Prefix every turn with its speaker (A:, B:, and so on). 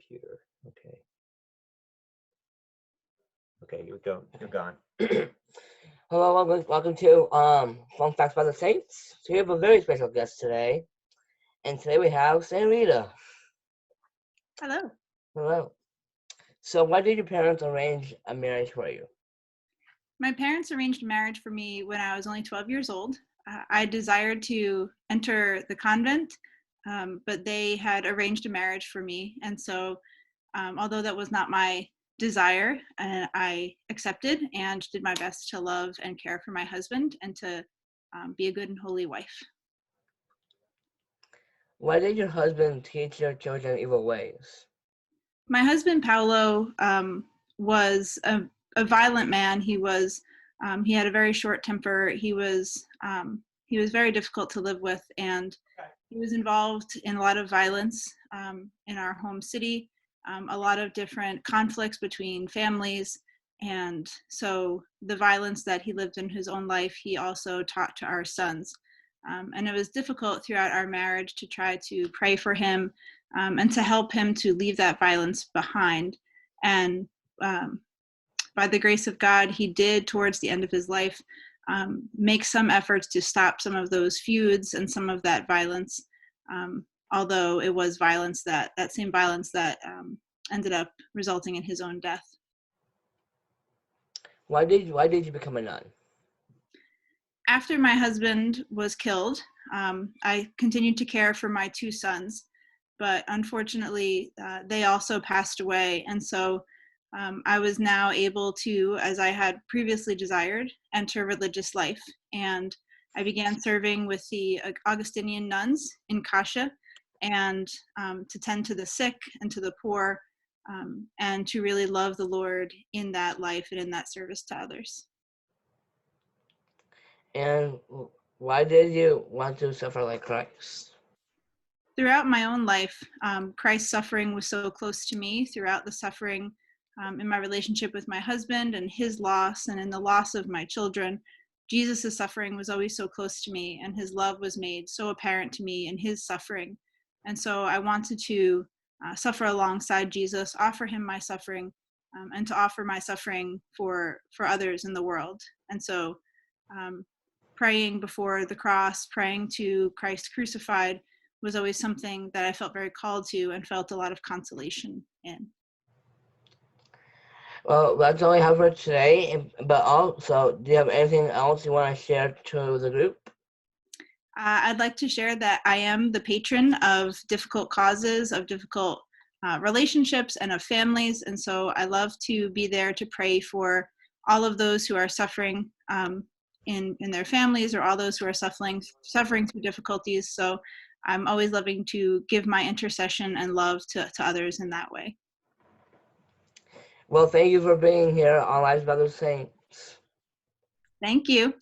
A: computer. Okay. Okay, you're gone. Hello, welcome to Fun Facts by the Saints. So we have a very special guest today, and today we have Saint Rita.
B: Hello.
A: Hello. So why did your parents arrange a marriage for you?
B: My parents arranged a marriage for me when I was only 12 years old. I desired to enter the convent, but they had arranged a marriage for me. And so, although that was not my desire, I accepted and did my best to love and care for my husband and to be a good and holy wife.
A: Why did your husband teach your children evil ways?
B: My husband, Paolo, was a violent man. He had a very short temper. He was very difficult to live with, and he was involved in a lot of violence in our home city, a lot of different conflicts between families. And so the violence that he lived in his own life, he also taught to our sons. And it was difficult throughout our marriage to try to pray for him and to help him to leave that violence behind. And by the grace of God, he did, towards the end of his life, make some efforts to stop some of those feuds and some of that violence, although it was violence that same violence that ended up resulting in his own death.
A: Why did you become a nun?
B: After my husband was killed, I continued to care for my two sons, but unfortunately, they also passed away. And so I was now able to, as I had previously desired, enter religious life. And I began serving with the Augustinian nuns in Cascia and to tend to the sick and to the poor and to really love the Lord in that life and in that service to others.
A: And why did you want to suffer like Christ?
B: Throughout my own life, Christ's suffering was so close to me. Throughout the suffering in my relationship with my husband and his loss, and in the loss of my children, Jesus' suffering was always so close to me, and his love was made so apparent to me in his suffering. And so I wanted to suffer alongside Jesus, offer him my suffering, and to offer my suffering for others in the world. And so praying before the cross, praying to Christ crucified, was always something that I felt very called to and felt a lot of consolation in.
A: Well, that's all I have for today. But also, do you have anything else you want to share to the group?
B: I'd like to share that I am the patron of difficult causes, of difficult relationships, and of families. And so I love to be there to pray for all of those who are suffering in their families, or all those who are suffering through difficulties. So I'm always loving to give my intercession and love to others in that way.
A: Well, thank you for being here on Lives by the Saints.
B: Thank you.